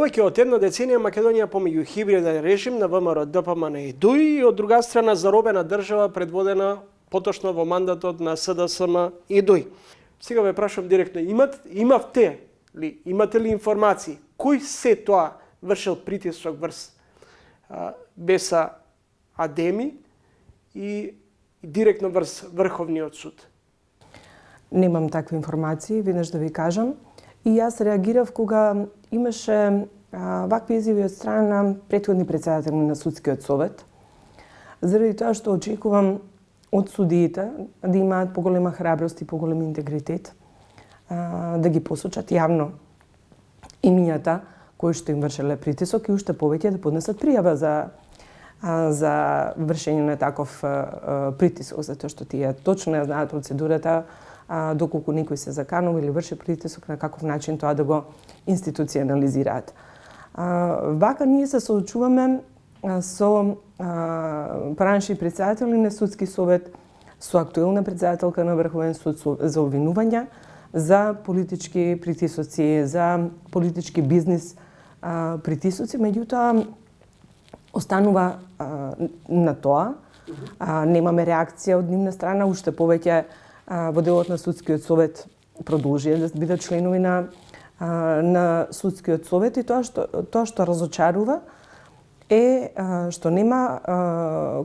повеќе од една деценија Македонија помеѓу хибриден режим на ВМРО, ДПМН и ДУИ и од друга страна заробена држава предводена поточно во мандатот на СДСМ и ДУИ. Сега ве прашам директно, имате ли информации кој се тоа вршил притисок врз Беса Адеми и директно врз Врховниот суд? Немам такви информации, веднаш да ви кажам. И јас реагирав кога имаше вакви изјави од страна на претходни претседатели на Судскиот совет, заради тоа што очекувам од судиите да имаат поголема храброст и поголем интегритет, да ги посочат јавно имињата кои што им вршеле притисок и уште повеќе да поднесат пријава за вршење на таков притисок, затоа што тие точно ја знаат процедурата, доколку некој се заканува или врши притисок, на каков начин тоа да го институционализираат. Вака ние се соочуваме со поранешни претседатели на Судски совет, со актуелна претседателка на Врховен суд за обвинувања, за политички притисоци, за политички бизнис притисоци, меѓутоа останува на тоа. Немаме реакција од нивна страна, уште повеќе во делот на Судскиот совет продолжија да бидат членови на Судскиот совет и тоа што разочарува е што нема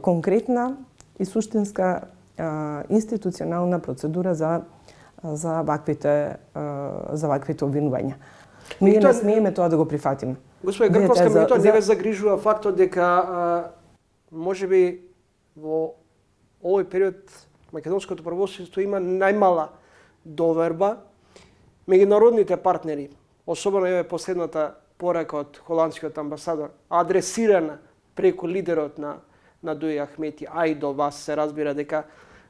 конкретна и суштинска институционална процедура за ваквите обвинувања. Ние не смееме тоа да го прифатиме. Господи Грковска, меѓутоа не ве загрижува фактот дека можеби во овој период македонското правосудство има најмала доверба меѓународните партнери, особено еве последната порака од холандскиот амбасадор, адресирана преку лидерот на Дуи Ахмети, а и до вас се разбира дека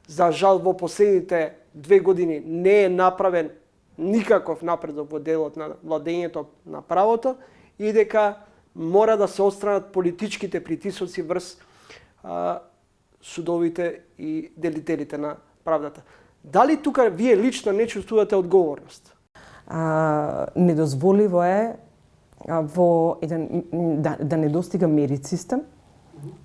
за жал во последните 2 години не е направен никаков напредок во делот на владењето на правото и дека мора да се отстранат политичките притисоци врз судовите и делителите на правдата. Дали тука вие лично не чувствувате одговорност? Недозволиво е во еден да не достига мерит систем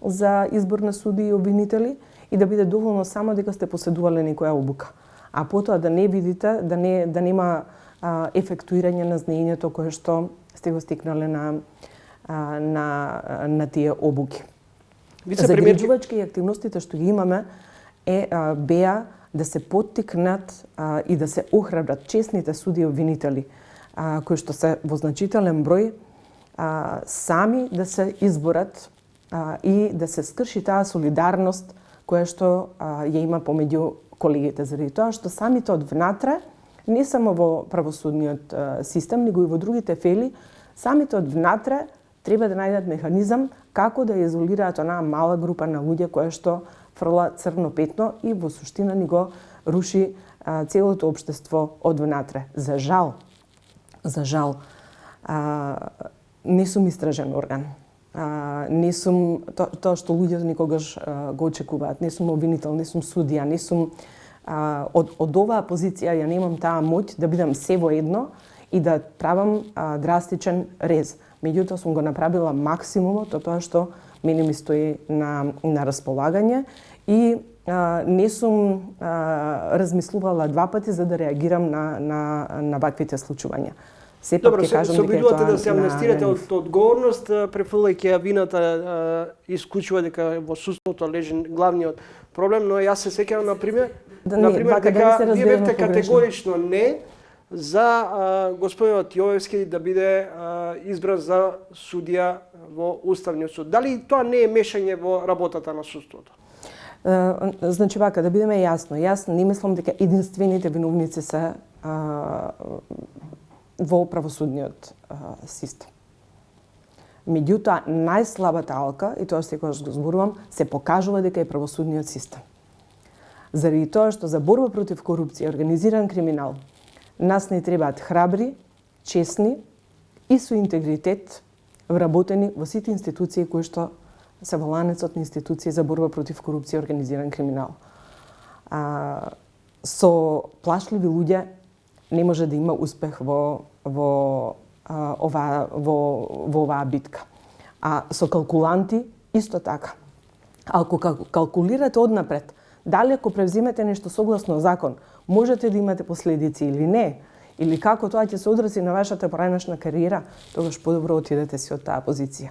за избор на суди и обвинители и да биде доволно само дека сте поседувале некоја обука. А потоа да не видите, да нема ефектуирање на знаењето кое што сте го стекнале на тие обуки. Загрижувачки активностите што ги имаме беа да се поттикнат и да се охрабрат честните суди и обвинители кои што се во значителен број сами да се изборат и да се скрши таа солидарност која што ја има помеѓу колегите, заради тоа што самите од внатре, не само во правосудниот систем, него и во другите фели, самите од внатре треба да најдат механизам како да ја изолираат онаа мала група на луѓе која што фрла црно петно и во суштина ни го руши целото општество од внатре. За жал, не сум истражен орган. Не сум тоа што луѓето никогаш го очекуваат. Не сум обвинител, не сум судија, не сум од оваа позиција ја немам таа моќ да бидам се во едно и да правам драстичен рез. Меѓутоа сум го направила максимумот од тоа што мене ми стои на располагање и не сум размислувала 2 пати за да реагирам на ваквите случувања. Добро, се обидувате да се амнестирате од одговорност, префрлајќи ја вината исклучува дека во судството лежи главниот проблем, но јас се сеќавам на пример дека вие бевте категорично не за господинот Јовевски да биде избран за судија во Уставниот суд. Дали тоа не е мешање во работата на судството? Значи вака, да бидеме јасно. Јас не мислам дека единствените виновници се во правосудниот систем. Меѓутоа, најслабата алка, и тоа секогаш го зборувам, се покажува дека е правосудниот систем. Заради тоа што за борба против корупција и организиран криминал нас не требаат храбри, честни и со интегритет вработени во сите институции кои што се во ланецот на институции за борба против корупција и организиран криминал. Со плашливи луѓе не може да има успех во во оваа битка. А со калкуланти исто така. Ако калкулирате однапред, дали ако превземете нешто согласно закон, можете да имате последици или не, или како тоа ќе се одрази на вашата поранешна кариера, тогаш подобро отидете си од таа позиција.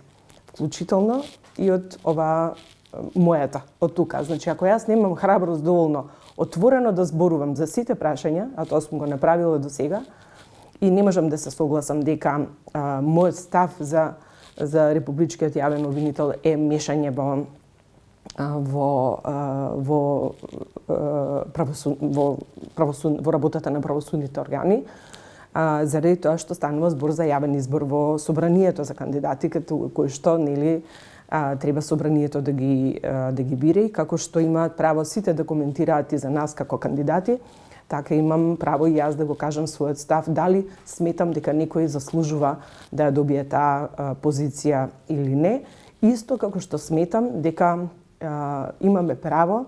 Вклучително и од оваа мојата, од тука. Значи, ако јас немам храброст доволно отворено да зборувам за сите прашања, а тоа сум го направила до сега, и не можам да се согласам дека мојот став за републичкиот јавен обвинител е мешање во работата на правосудните органи, заради тоа што станува збор за јавен избор во собранието за кандидати, кои што треба собранието да ги бире, и како што имаат право сите да коментираат и за нас како кандидати, така имам право и јас да го кажам својот став, дали сметам дека некој заслужува да ја добие таа позиција или не. Исто како што сметам дека имаме право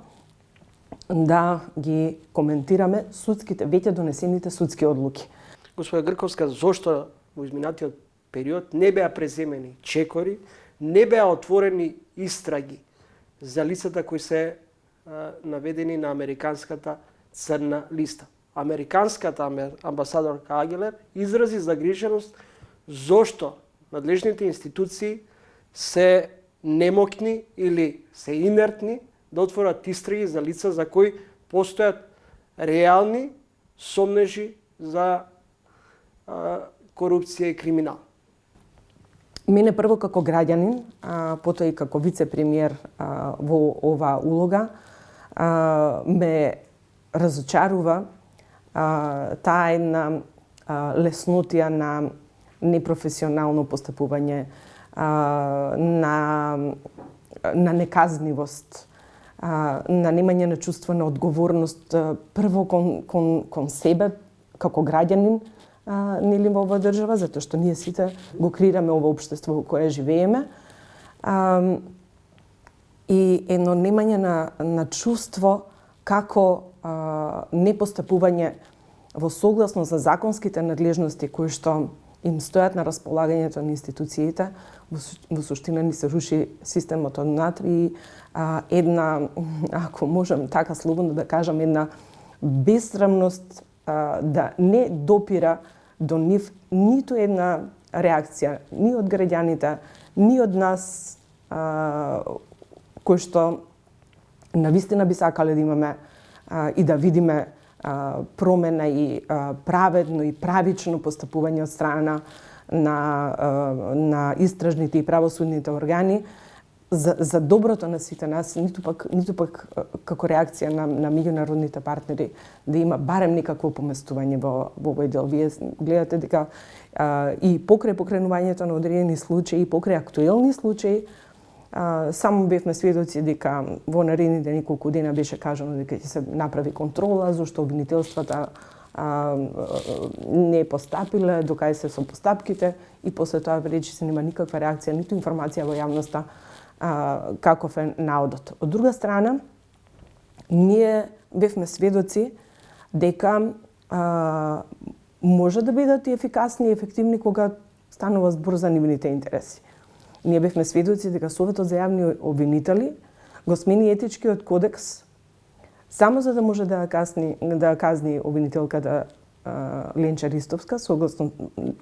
да ги коментираме веќе донесените судски одлуки. Господа Грковска, зошто во изминатиот период не беа преземени чекори, не беа отворени истраги за лицата кои се наведени на американската црна листа? Американската амбасадорка Агилер изрази загриженост зошто надлежните институции се немокни или се инертни да отворат истраги за лица за кои постојат реални сомнежи за корупција и криминал. Мене прво како граѓанин, потоа и како вице-премиер во оваа улога, ме разочарува таа една леснотија на непрофесионално постапување, на неказнивост, на немање на чувство на одговорност прво кон себе како граѓанин нели во оваа држава, затоа што ние сите го креираме ова општество во кое живееме. И едно немање на чувство како непостапување во согласно за законските надлежности кои што им стојат на располагањето на институциите, во суштина ни се руши системот однатре и една, ако можам така слободно да кажам, една бесрамност да не допира до нив ниту една реакција, ни од граѓаните, ни од нас, кои што навистина би сакале да имаме и да видиме промена и праведно и правично постапување од страна на истражните и правосудните органи за доброто на сите нас, ниту пак како реакција на меѓународните партнери да има барем некакво поместување во овој дел. Вие гледате дека и покрај покренувањето на одредени случаи, и покрај актуелни случаи, само бевме сведоци дека во наредните неколку дена беше кажано дека ќе се направи контрола, зашто обвинителствата не постапиле, докај се со постапките, и после тоа речи се нема никаква реакција, ниту информација во јавноста каков е наодот. Од друга страна, ние бевме сведоци дека може да бидат и ефикасни и ефективни кога станува збор за нивните интереси. Ние бевме сведоци дека Советот за јавни обвинители го смени етичкиот кодекс само за да може да казни обвинителката Ленча Ристовска согласно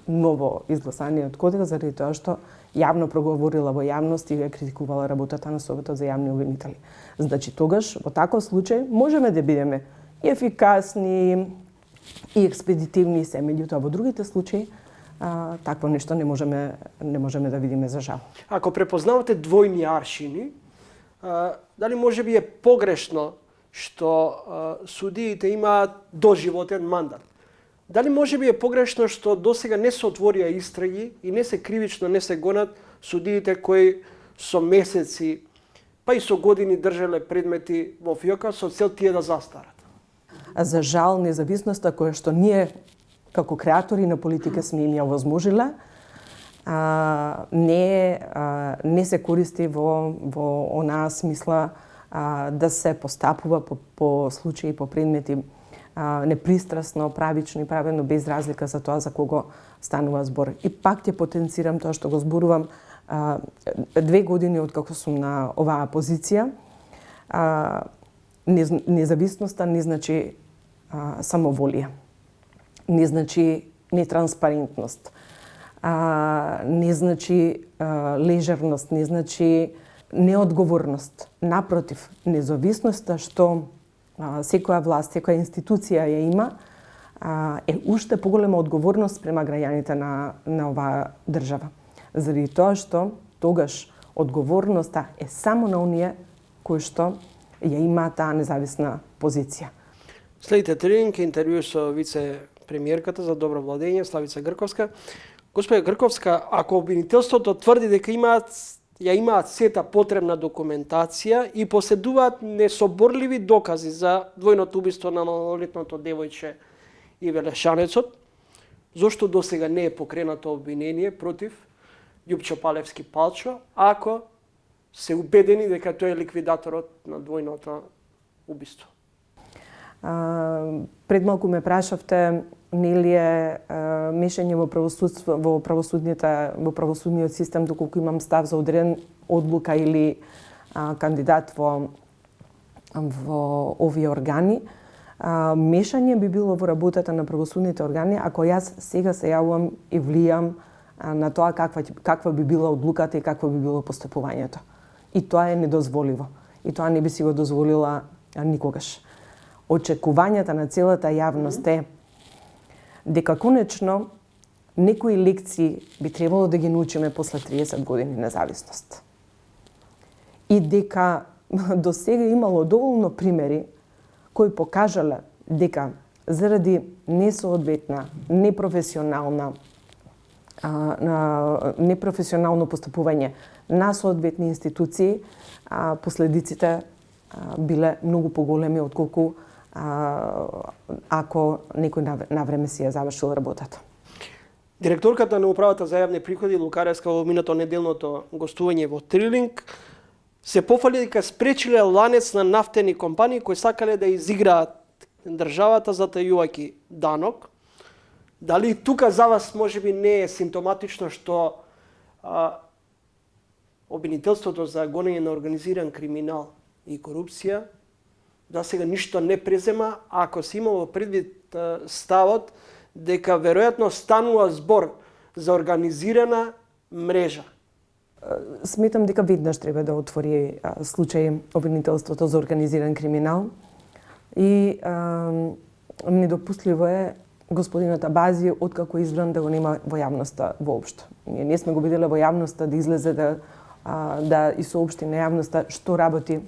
ново изгласаниот кодекс, заради тоа што јавно проговорила во јавност и ја критикувала работата на Советот за јавни обвинители. Значи тогаш во таков случај можеме да бидеме и ефикасни и експедитивни се, меѓутоа во другите случаи такво нешто не можеме да видиме, за жал. Ако препознавате двојни аршини, дали може би е погрешно што судиите имаат доживотен мандат? Дали може би е погрешно што досега не се отворија истраги и не се кривично не се гонат судиите кои со месеци, па и со години држале предмети во фиока со цел тие да застарат? За жал, независноста која што ние како креатори на политика сме им ја возможиле, не се користи во онаа смисла да се постапува по случаи, по предмети непристрасно, правично и праведно, без разлика за тоа за кого станува збор. И пак ќе потенцирам тоа што го зборувам 2 години откако сум на оваа позиција. Независноста не значи самоволија, не значи нетранспарентност, не значи лежерност, не значи неодговорност. Напротив, независноста што секоја власт, секоја институција ја има, е уште поголема одговорност према граѓаните на оваа држава. Заради тоа што тогаш одговорноста е само на оние кои што ја има таа независна позиција. Следите тренинг интервју со вице-премиерката за добро владење Славица Грковска. Господја Грковска, ако обвинителството тврди дека ја имаат сета потребна документација и поседуваат несоборливи докази за двојното убиство на малолетното девојче и Велешанецот, зошто досега не е покренато обвинение против Љупчо Палевски Палчо, ако се убедени дека тој е ликвидаторот на двојното убиство? Пред малку ме прашавте нели е мешање во правосудниот систем доколку имам став за одреден одлука или кандидат во овие органи. Мешање би било во работата на правосудните органи ако јас сега се јавувам и влијам на тоа каква би била одлуката и какво би било постапувањето. И тоа е недозволиво. И тоа не би си го дозволила никогаш. Очекувањата на целата јавност е дека конечно некои лекции би требало да ги научиме после 30 години независност. И дека до сега имало доволно примери кои покажале дека заради несоодветна, непрофесионално постапување на соодветни институции, последиците биле многу поголеми отколку ако некој навреме си ја завршил работата. Директорката на Управата за јавни приходи Лукаревска во минато неделното гостување во Трилинг се пофали дека спречиле ланец на нафтени компании кои сакале да изиграат државата затајувајќи данок. Дали тука за вас можеби не е симптоматично што обвинителството за гонење на организиран криминал и корупција да сега ништо не презема, ако се имало предвид ставот дека веројатно станува збор за организирана мрежа? Сметам дека веднаш треба да отвори случај обвинителството за организиран криминал и недопустливо е господинот Абази откако избран да го нема во јавноста воопшто. Ние не сме го виделе во јавноста да излезе да и соопшти на јавноста што работи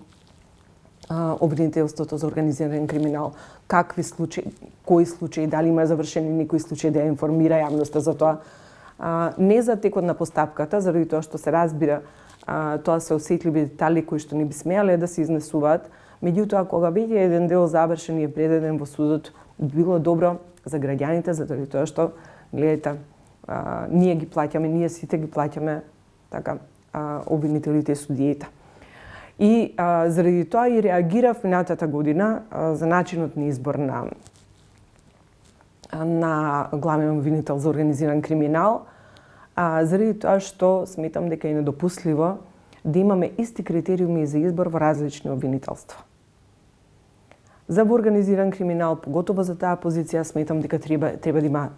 обвинителството за организиран криминал, какви случаи, кои случаи, дали има завршени некои случаи да ја информира јавноста за тоа. Не за текот на постапката, заради тоа што се разбира, тоа се осетливи детали кои што не би смеале да се изнесуваат. Меѓутоа, кога веќе еден дел завршен и е предаден во судот, било добро за граѓаните, заради тоа што, гледате, ние ги плаќаме, ние сите ги плаќаме така обвинителите и судиите. И заради тоа и реагирав минатата година за начинот на избор на главен обвинител за организиран криминал, заради тоа што сметам дека е недопустливо да имаме исти критериуми за избор во различни обвинителства. За организиран криминал, поготово за таа позиција, сметам дека треба да има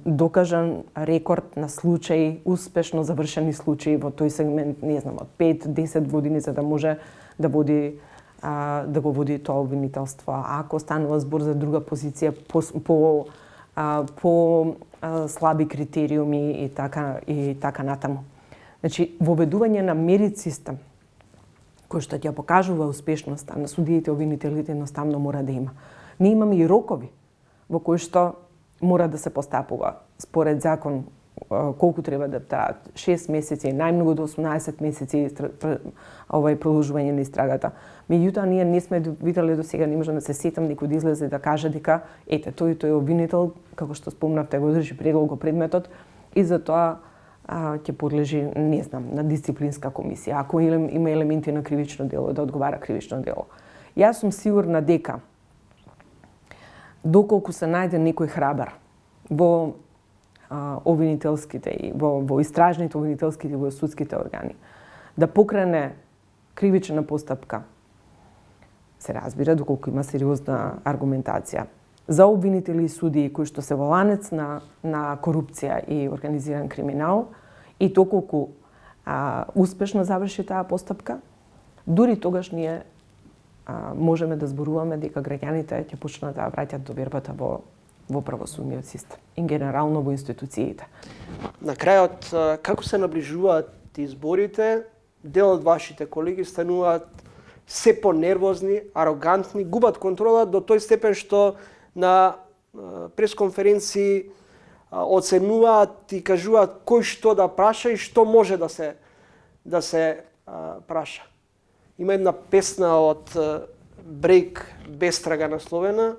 докажан рекорд на случаи, успешно завршени случаи во тој сегмент, не знам, од 5-10 години за да може да води да го води тоа обвинителство. А ако станува збор за друга позиција по слаби критериуми и така натаму. Значи, воведување на мерит систем кој што ќе покажува успешноста на судиите и обвинителите едноставно мора да има. Ние имаме и рокови во кои што мора да се постапува. Според закон, колку треба да траат? 6 месеци, најмногу до 18 месеци продолжување на истрагата. Меѓутоа, ние не сме виделе до сега, не можам да се сетам некој да излезе и да каже дека ете, тој обвинител, како што спомнавте, го држи предолго предметот и затоа ќе подлежи, не знам, на дисциплинска комисија, ако има елементи на кривично дело, да одговара кривично дело. Јас сум сигурна дека доколку се најде некој храбар во обвинителските и во истражните, обвинителските и во судските органи да покрене кривична постапка, се разбира доколку има сериозна аргументација за обвинители и судии кои што се во ланец на корупција и организиран криминал, и доколку успешно заврши таа постапка, дури тогаш ние можеме да зборуваме дека граѓаните ќе почнат да враќат довербата во правосудниот систем и генерално во институциите. На крајот, како се наближуваат изборите, дел од вашите колеги стануваат се понервозни, арогантни, губат контрола до тој степен што на пресконференции оценуваат и кажуваат кој што да праша и што може да се праша. Има една песна од Брейк Бестрага насловена,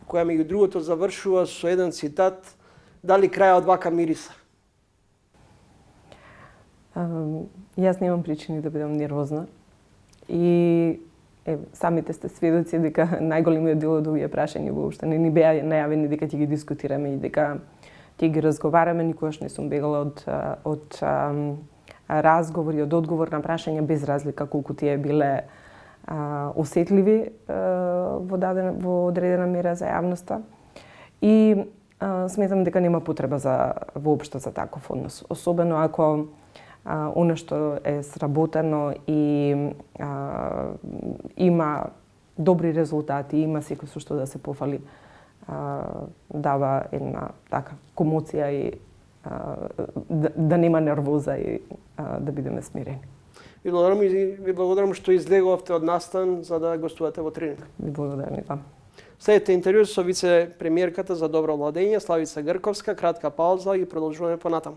која меѓу другото завршува со еден цитат: "Дали крајот вака мириса?" Јас немам причини да бидам нервозна. И самите сте сведоци дека најголемиот дел од овие прашања воопшто не ни беа најавени дека ќе ги дискутираме и дека ќе ги разговараме. Никогаш не сум бегала од разговори, од одговор на прашања без разлика колку тие биле осетливи во одредена мера за јавноста. И сметам дека нема потреба воопшто за таков однос, особено ако оно што е сработено и има добри резултати, има секој со што да се пофали, дава една така комоција и да нема нервоза и да бидеме смирени. Ви благодарам што излегувавте од настан за да гостувате во тренинг. Ви благодарам и вам. Следете интервју со вице-премиерката за добро владење Славица Грковска, кратка пауза и продолжуваме понатаму.